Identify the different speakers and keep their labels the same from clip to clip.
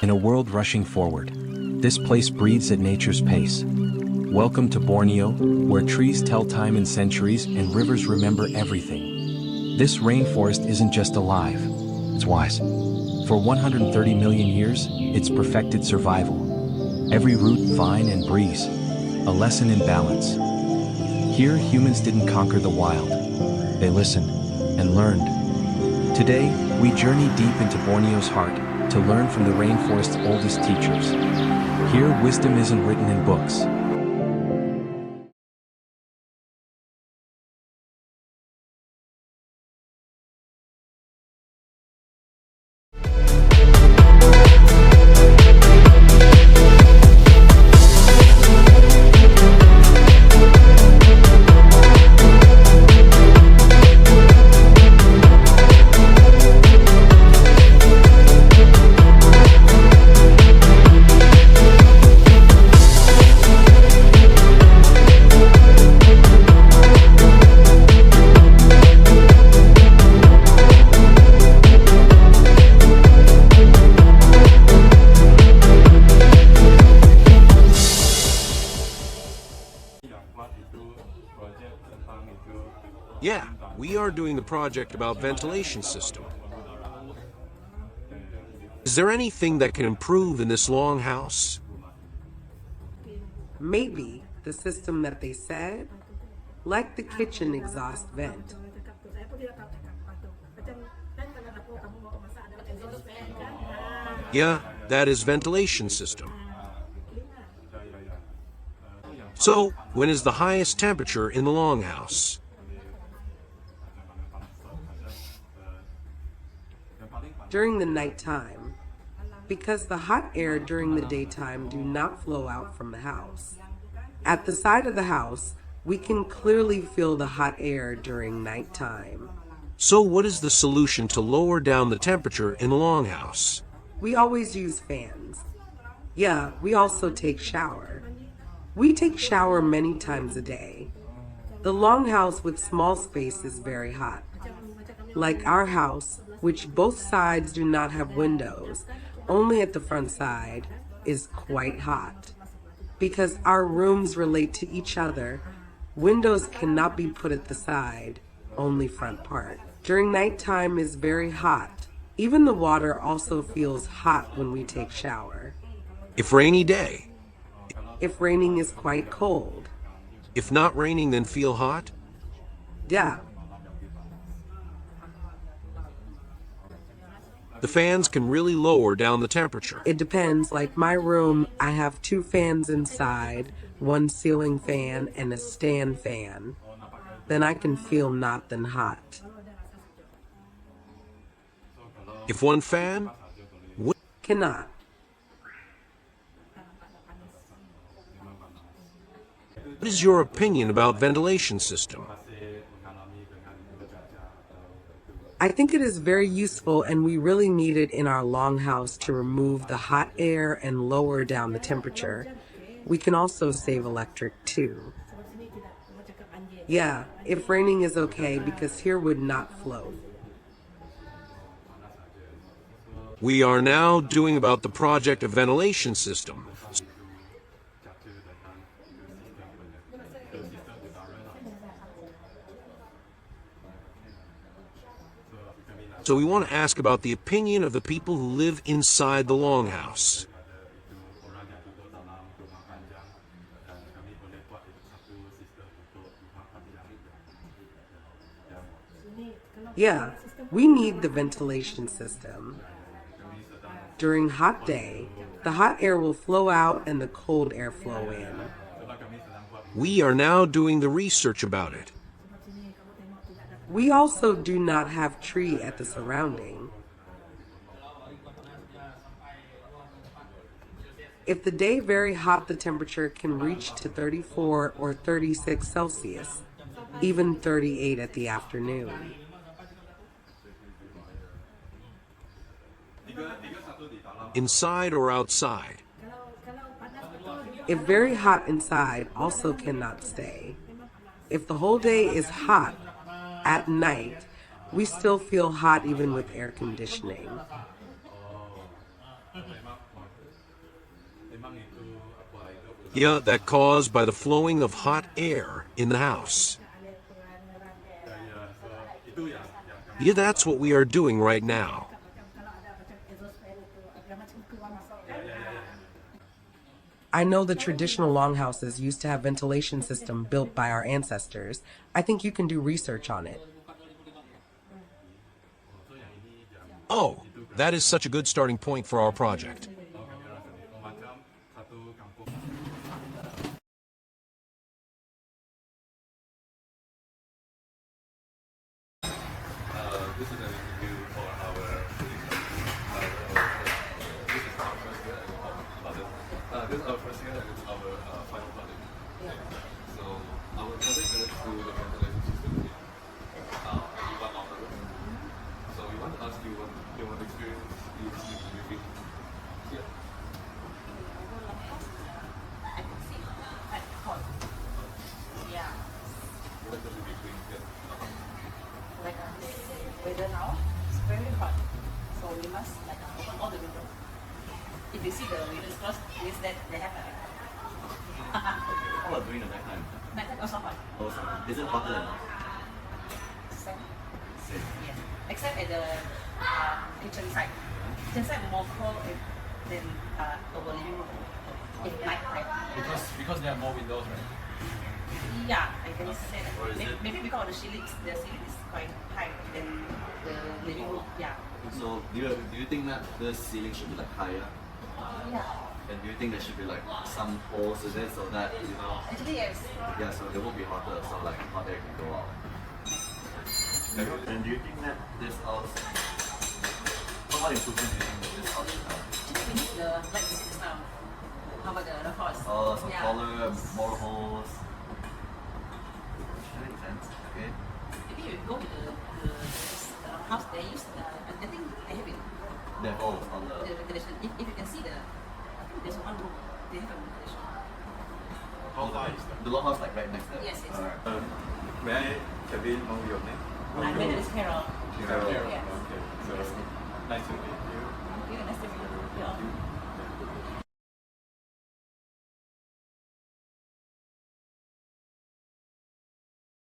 Speaker 1: In a world rushing forward, this place breathes at nature's pace. Welcome to Borneo, where trees tell time in centuries and rivers remember everything. This rainforest isn't just alive, it's wise. For 130 million years, it's perfected survival. Every root, vine, and breeze, a lesson in balance. Here, humans didn't conquer the wild. They listened and learned. Today, we journey deep into Borneo's heart to learn from the rainforest's oldest teachers. Here, wisdom isn't written in books.
Speaker 2: Yeah, we are doing the project about ventilation system. Is there anything that can improve in this longhouse?
Speaker 3: Maybe the system that they said, like the kitchen exhaust vent.
Speaker 2: Yeah, that is ventilation system. So, when is the highest temperature in the longhouse?
Speaker 3: During the nighttime, because the hot air during the daytime do not flow out from the house. At the side of the house, we can clearly feel the hot air during nighttime.
Speaker 2: So what is the solution to lower down the temperature in the longhouse?
Speaker 3: We always use fans. Yeah, we also take shower. We take shower many times a day. The longhouse with small space is very hot. Like our house, which both sides do not have windows, only at the front side, is quite hot. Because our rooms relate to each other, windows cannot be put at the side, only front part. During nighttime is very hot. Even the water also feels hot when we take shower.
Speaker 2: If rainy day?
Speaker 3: If raining is quite cold.
Speaker 2: If not raining, then feel hot?
Speaker 3: Yeah.
Speaker 2: The fans can really lower down the temperature.
Speaker 3: It depends. Like my room, I have 2 fans inside, 1 ceiling fan and a stand fan. Then I can feel not then hot.
Speaker 2: If one fan?
Speaker 3: Cannot.
Speaker 2: What is your opinion about ventilation system?
Speaker 3: I think it is very useful and we really need it in our longhouse to remove the hot air and lower down the temperature. We can also save electric too. Yeah, if raining is okay because here would not flow.
Speaker 2: We are now doing about the project of ventilation system. So we want to ask about the opinion of the people who live inside the longhouse.
Speaker 3: Yeah, we need the ventilation system. During hot day, the hot air will flow out and the cold air flow in.
Speaker 2: We are now doing the research about it.
Speaker 3: We also do not have tree at the surrounding. If the day very hot, the temperature can reach to 34 or 36 Celsius, even 38 at the afternoon.
Speaker 2: Inside or outside?
Speaker 3: If very hot inside, also cannot stay. If the whole day is hot, at night, we still feel hot even with air conditioning.
Speaker 2: Yeah, that caused by the flowing of hot air in the house. Yeah, that's what we are doing right now.
Speaker 3: I know the traditional longhouses used to have ventilation system built by our ancestors. I think you can do research on it.
Speaker 2: Oh, that is such a good starting point for our project.
Speaker 4: This is an interview for our this is our first year and it's our final project. So our project relates to the ventilation system in one of the room. So we want to ask you what your experience is living here.
Speaker 5: I can see quite hot. Yeah,
Speaker 4: What does it between here?
Speaker 5: like this weather now, it's very hot. So we must like open all the windows. If you see the windows closed, means that they have a
Speaker 6: How about during the nighttime?
Speaker 5: nighttime also hot.
Speaker 6: Also, is it hotter than
Speaker 5: Same.
Speaker 6: same?
Speaker 5: Yes. Except at the kitchen side. Kitchen side more cold than our living room. If nighttime.
Speaker 4: Because there are more windows, right?
Speaker 5: Yeah, I can say that.
Speaker 6: Or is
Speaker 5: Maybe,
Speaker 6: it-
Speaker 5: maybe because the ceiling is quite high than the living room. Yeah.
Speaker 6: So do you think that the ceiling should be like higher?
Speaker 5: Yeah.
Speaker 6: And do you think there should be like some holes in it so that
Speaker 5: Actually, yes.
Speaker 6: yeah, so it won't be hotter, so like hot air can go out. And do you think that this house, what improvement do you think that this house should have?
Speaker 5: Actually, we need the like you said just now. How about the horse?
Speaker 6: Oh, so
Speaker 5: Yeah.
Speaker 6: taller, more holes. That makes sense. Okay.
Speaker 5: Maybe you go to the house they use. I think they have it.
Speaker 6: There are holes on
Speaker 5: The
Speaker 6: the.
Speaker 5: ventilation. If you can see I think there's one room. They have a ventilation.
Speaker 6: The Longhouse like right next there.
Speaker 5: Yes, yes.
Speaker 6: Alright.
Speaker 4: May I, Kevin, know your name?
Speaker 5: My name is Carol.
Speaker 4: Carol.
Speaker 5: Yes.
Speaker 4: Okay, so nice to meet you.
Speaker 5: Yeah, nice to meet you. Yeah.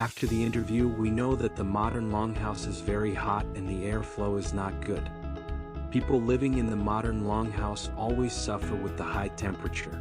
Speaker 1: After the interview, we know that the modern longhouse is very hot and the airflow is not good. People living in the modern longhouse always suffer with the high temperature.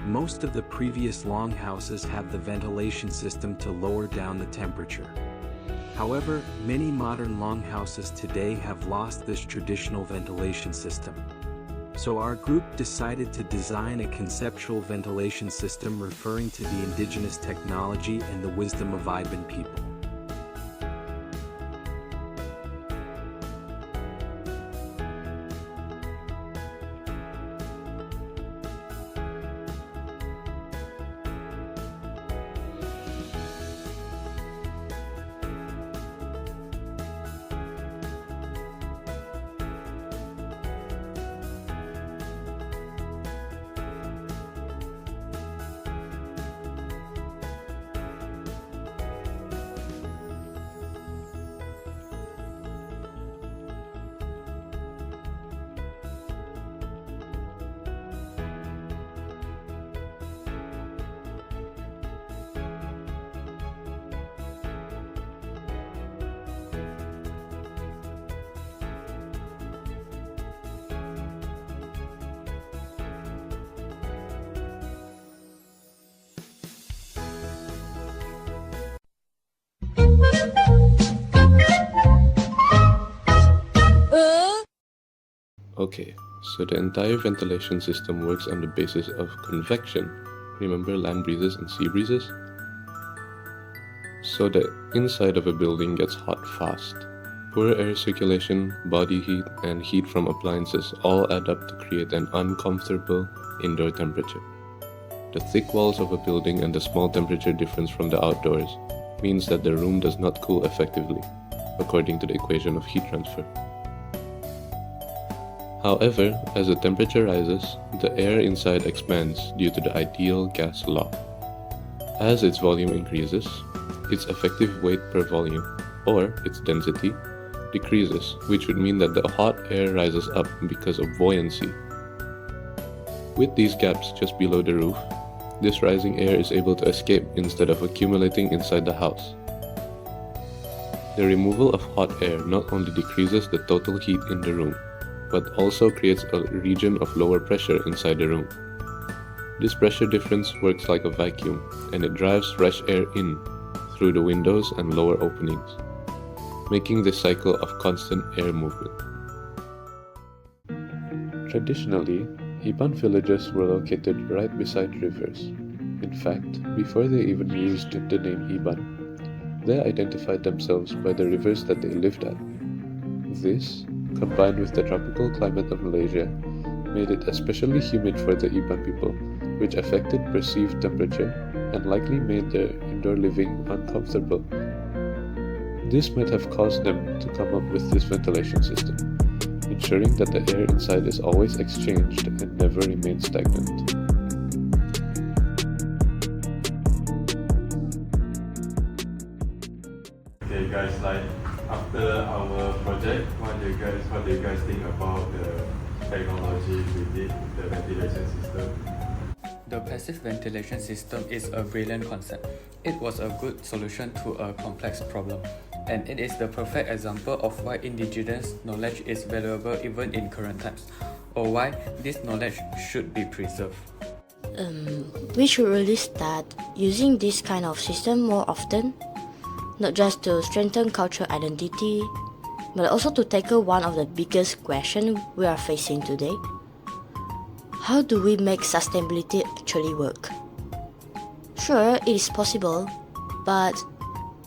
Speaker 1: Most of the previous longhouses have the ventilation system to lower down the temperature. However, many modern longhouses today have lost this traditional ventilation system. So our group decided to design a conceptual ventilation system referring to the indigenous technology and the wisdom of Iban people.
Speaker 7: Okay, so the entire ventilation system works on the basis of convection. Remember land breezes and sea breezes? So the inside of a building gets hot fast. Poor air circulation, body heat, and heat from appliances all add up to create an uncomfortable indoor temperature. The thick walls of a building and the small temperature difference from the outdoors means that the room does not cool effectively, according to the equation of heat transfer. However, as the temperature rises, the air inside expands due to the ideal gas law. As its volume increases, its effective weight per volume, or its density, decreases, which would mean that the hot air rises up because of buoyancy. With these gaps just below the roof, this rising air is able to escape instead of accumulating inside the house. The removal of hot air not only decreases the total heat in the room, but also creates a region of lower pressure inside the room. This pressure difference works like a vacuum, and it drives fresh air in through the windows and lower openings, making this cycle of constant air movement. Traditionally, Iban villages were located right beside rivers. In fact, before they even used the name Iban, they identified themselves by the rivers that they lived at. This, combined with the tropical climate of Malaysia, made it especially humid for the Iban people, which affected perceived temperature and likely made their indoor living uncomfortable. This might have caused them to come up with this ventilation system, ensuring that the air inside is always exchanged and never remains stagnant.
Speaker 8: Okay guys, like after our project, what do you guys think about the technology we did, the ventilation system?
Speaker 9: The passive ventilation system is a brilliant concept. It was a good solution to a complex problem, and it is the perfect example of why indigenous knowledge is valuable even in current times, or why this knowledge should be preserved.
Speaker 10: We should really start using this kind of system more often, not just to strengthen cultural identity, but also to tackle one of the biggest questions we are facing today. How do we make sustainability actually work? Sure, it is possible, but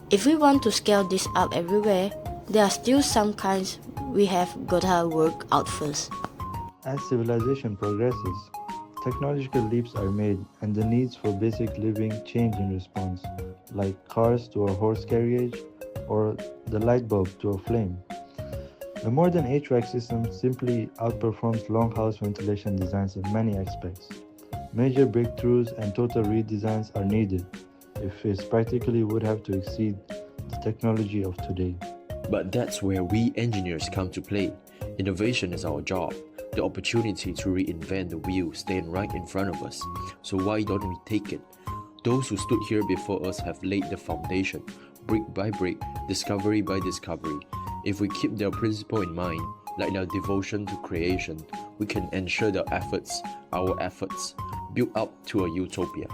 Speaker 10: if we want to scale this up everywhere, there are still some kinds we have gotta work out first.
Speaker 11: As civilization progresses, technological leaps are made and the needs for basic living change in response, like cars to a horse carriage or the light bulb to a flame. The modern HVAC system simply outperforms Longhouse ventilation designs in many aspects. Major breakthroughs and total redesigns are needed if it practically would have to exceed the technology of today.
Speaker 12: But that's where we engineers come to play. Innovation is our job. The opportunity to reinvent the wheel stands right in front of us. So why don't we take it? Those who stood here before us have laid the foundation, brick by brick, discovery by discovery. If we keep their principle in mind, like their devotion to creation, we can ensure our efforts, build up to a utopia.